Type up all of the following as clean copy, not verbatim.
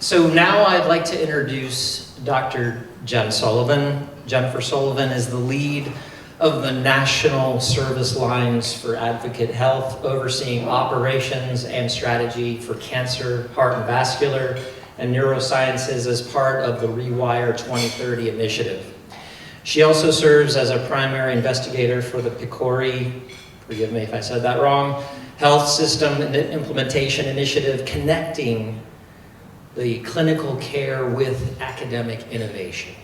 So now I'd like to introduce Dr. Jennifer Sullivan is the lead of the National Service Lines for Advocate Health, overseeing operations and strategy for cancer, heart and vascular, and neurosciences as part of the Rewire 2030 initiative. She also serves as a primary investigator for the PCORI, forgive me if I said that wrong, Health System Implementation Initiative, connecting the clinical care with academic innovation.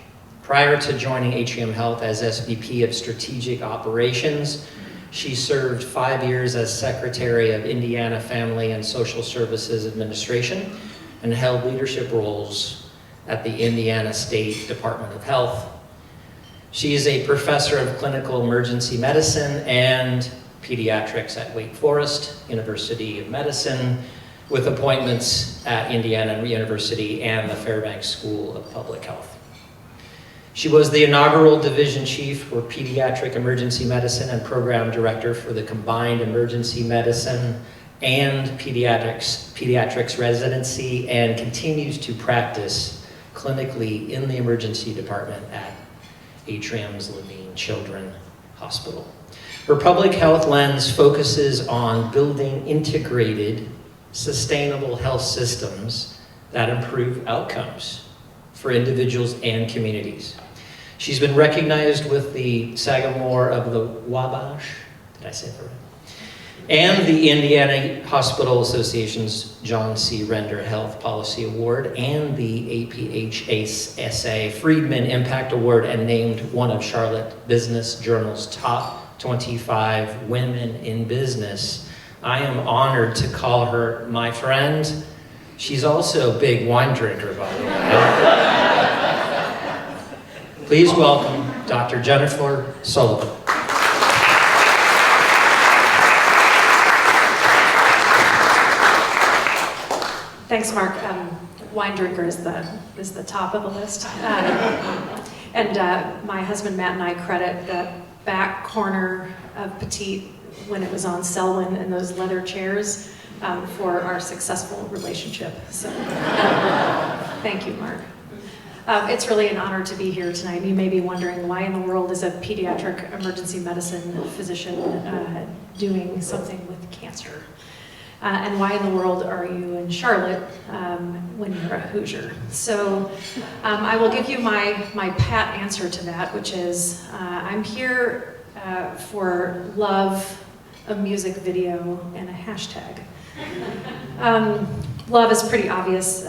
Prior to joining Atrium Health as SVP of Strategic Operations, she served 5 years as Secretary of Indiana Family and Social Services Administration and held leadership roles at the Indiana State Department of Health. She is a professor of clinical emergency medicine and pediatrics at Wake Forest University of Medicine, with appointments at Indiana University and the Fairbanks School of Public Health. She was the inaugural division chief for pediatric emergency medicine and program director for the combined emergency medicine and pediatrics residency, and continues to practice clinically in the emergency department at Atrium's Levine Children's Hospital. Her public health lens focuses on building integrated, sustainable health systems that improve outcomes for individuals and communities. She's been recognized with the Sagamore of the Wabash, did I say that right? And the Indiana Hospital Association's John C. Render Health Policy Award and the APHSA Friedman Impact Award, and named one of Charlotte Business Journal's top 25 women in business. I am honored to call her my friend. She's also a big wine drinker, by the way. Please welcome Dr. Jennifer Sullivan. Thanks, Mark. Wine drinker is the top of the list. My husband Matt and I credit the back corner of Petite when it was on Selwyn and those leather chairs for our successful relationship. So thank you, Mark. It's really an honor to be here tonight. You may be wondering, why in the world is a pediatric emergency medicine physician doing something with cancer? And why in the world are you in Charlotte when you're a Hoosier? So I will give you my pat answer to that, which is I'm here for love, a music video, and a hashtag. Love is pretty obvious.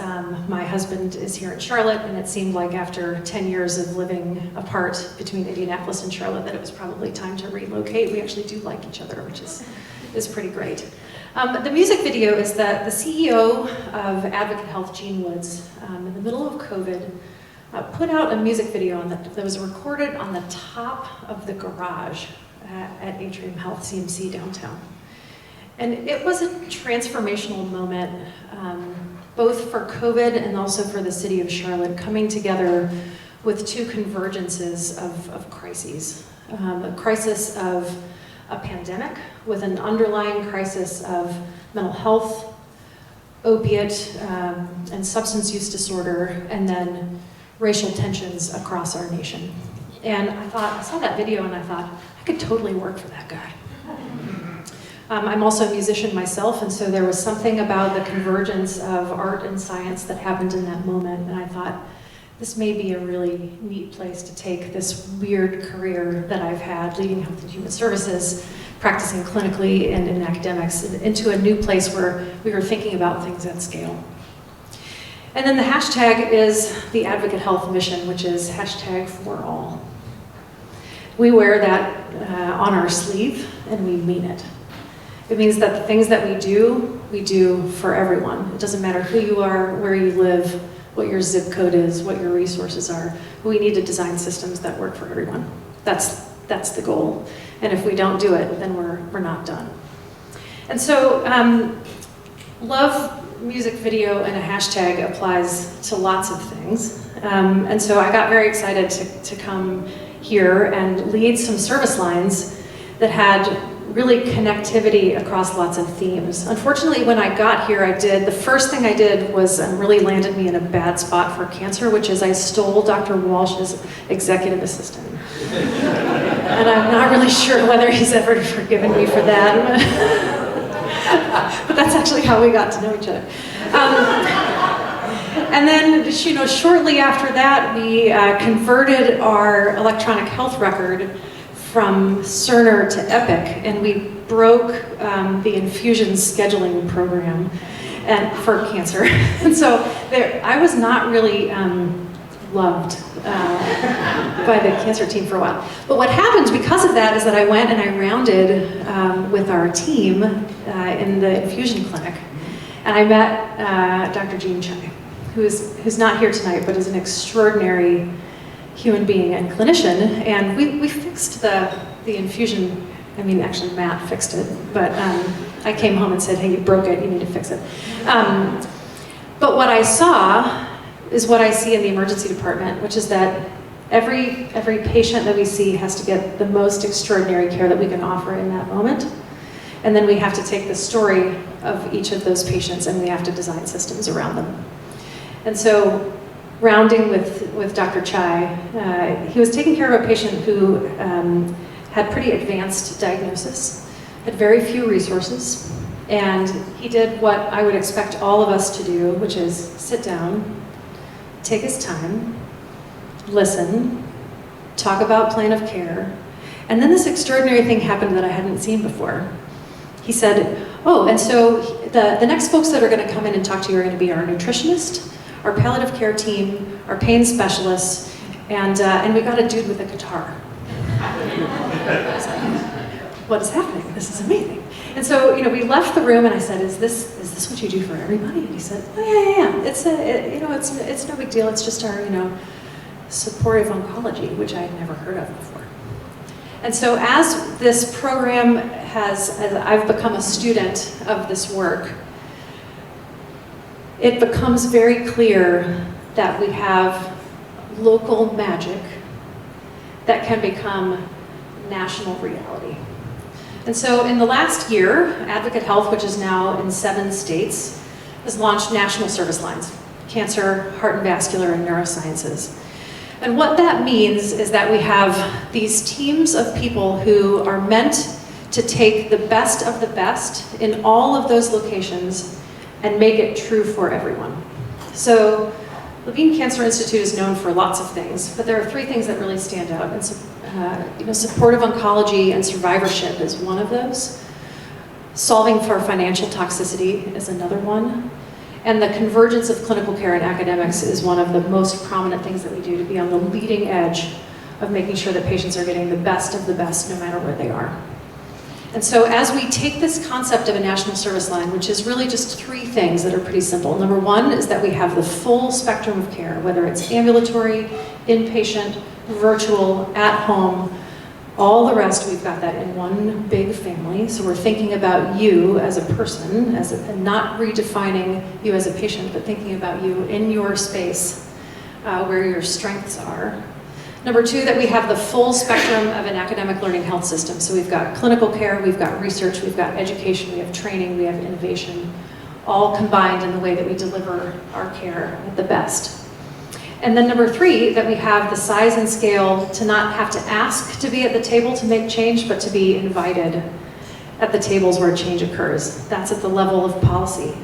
My husband is here in Charlotte, and it seemed like after 10 years of living apart between Indianapolis and Charlotte that it was probably time to relocate. We actually do like each other, which is pretty great. The music video is that the CEO of Advocate Health, Gene Woods, in the middle of COVID, put out a music video that was recorded on the top of the garage at Atrium Health CMC downtown. And it was a transformational moment, both for COVID and also for the city of Charlotte, coming together with two convergences of crises. A crisis of a pandemic with an underlying crisis of mental health, opiate and substance use disorder, and then racial tensions across our nation. And I saw that video and I thought, I could totally work for that guy. I'm also a musician myself, and so there was something about the convergence of art and science that happened in that moment, and I thought, this may be a really neat place to take this weird career that I've had, leading health and human services, practicing clinically and in academics, into a new place where we were thinking about things at scale. And then the hashtag is the Advocate Health mission, which is #4all. We wear that on our sleeve, and we mean it. It means that the things that we do for everyone. It doesn't matter who you are, where you live, what your zip code is, what your resources are. We need to design systems that work for everyone. That's the goal. And if we don't do it, then we're not done. And so, love, music video, and a hashtag applies to lots of things. And so I got very excited to come here and lead some service lines that had really connectivity across lots of themes. Unfortunately, when I got here, the first thing I did was really landed me in a bad spot for cancer, which is I stole Dr. Walsh's executive assistant. And I'm not really sure whether he's ever forgiven me for that. But that's actually how we got to know each other. And then, shortly after that, we converted our electronic health record from Cerner to Epic, and we broke the infusion scheduling program for cancer. And so I was not really loved by the cancer team for a while. But what happened because of that is that I went and I rounded with our team in the infusion clinic, and I met Dr. Jean Chai, who's not here tonight, but is an extraordinary human being and clinician, and we fixed the infusion. I mean, actually Matt fixed it, but I came home and said, hey, you broke it, you need to fix it. But what I saw is what I see in the emergency department, which is that every patient that we see has to get the most extraordinary care that we can offer in that moment. And then we have to take the story of each of those patients and we have to design systems around them. And so, rounding with Dr. Chai, he was taking care of a patient who had pretty advanced diagnosis, had very few resources, and he did what I would expect all of us to do, which is sit down, take his time, listen, talk about plan of care, and then this extraordinary thing happened that I hadn't seen before. He said, oh, and so the next folks that are going to come in and talk to you are going to be our nutritionist, our palliative care team, our pain specialists, and we got a dude with a guitar. I was like, what is happening? This is amazing. And so, we left the room and I said, is this what you do for everybody? And he said, oh yeah. It's no big deal. It's just our, supportive oncology, which I had never heard of before. And so as this program as I've become a student of this work, it becomes very clear that we have local magic that can become national reality. And so in the last year, Advocate Health, which is now in 7 states, has launched national service lines: cancer, heart and vascular, and neurosciences. And what that means is that we have these teams of people who are meant to take the best of the best in all of those locations and make it true for everyone. So Levine Cancer Institute is known for lots of things, but there are 3 things that really stand out. And supportive oncology and survivorship is one of those. Solving for financial toxicity is another one. And the convergence of clinical care and academics is one of the most prominent things that we do, to be on the leading edge of making sure that patients are getting the best of the best no matter where they are. And so as we take this concept of a national service line, which is really just 3 things that are pretty simple. Number 1 is that we have the full spectrum of care, whether it's ambulatory, inpatient, virtual, at home, all the rest, we've got that in one big family. So we're thinking about you as a person, and not redefining you as a patient, but thinking about you in your space, where your strengths are. Number 2, that we have the full spectrum of an academic learning health system. So we've got clinical care, we've got research, we've got education, we have training, we have innovation, all combined in the way that we deliver our care at the best. And then number 3, that we have the size and scale to not have to ask to be at the table to make change, but to be invited at the tables where change occurs. That's at the level of policy.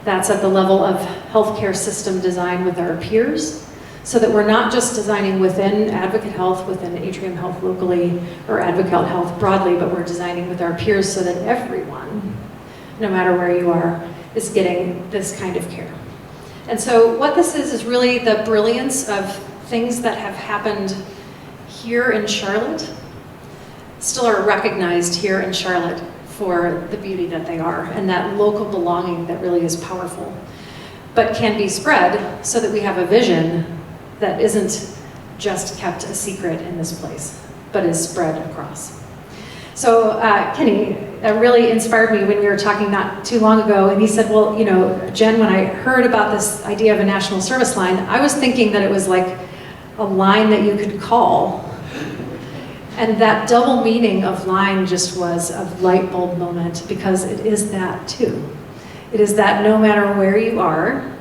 That's at the level of healthcare system design with our peers, so that we're not just designing within Advocate Health, within Atrium Health locally, or Advocate Health broadly, but we're designing with our peers so that everyone, no matter where you are, is getting this kind of care. And so what this is really the brilliance of things that have happened here in Charlotte, still are recognized here in Charlotte for the beauty that they are, and that local belonging that really is powerful, but can be spread so that we have a vision that isn't just kept a secret in this place, but is spread across. So Kenny really inspired me when we were talking not too long ago, and he said, well, Jen, when I heard about this idea of a national service line, I was thinking that it was like a line that you could call And that double meaning of line just was a light bulb moment, because it is that too. It is that no matter where you are,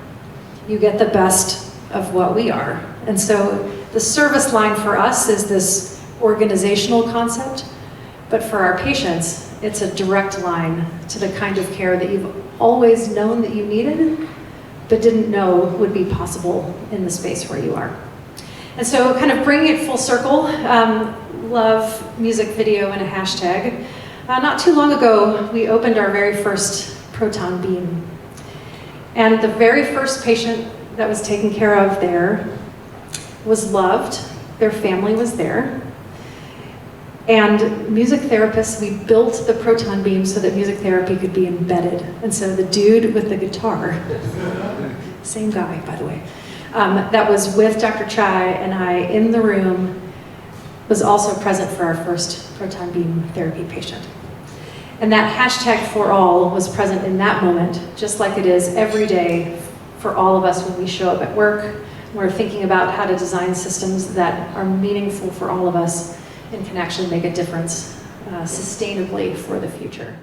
you get the best of what we are. And so the service line for us is this organizational concept, but for our patients, it's a direct line to the kind of care that you've always known that you needed, but didn't know would be possible in the space where you are. And so kind of bringing it full circle, love music video and a hashtag. Not too long ago, we opened our very first proton beam. And the very first patient that was taken care of there was loved. Their family was there. And music therapists, we built the proton beam so that music therapy could be embedded. And so the dude with the guitar, same guy, by the way, that was with Dr. Chai and I in the room was also present for our first proton beam therapy patient. And that hashtag for all was present in that moment, just like it is every day for all of us when we show up at work. We're thinking about how to design systems that are meaningful for all of us and can actually make a difference sustainably for the future.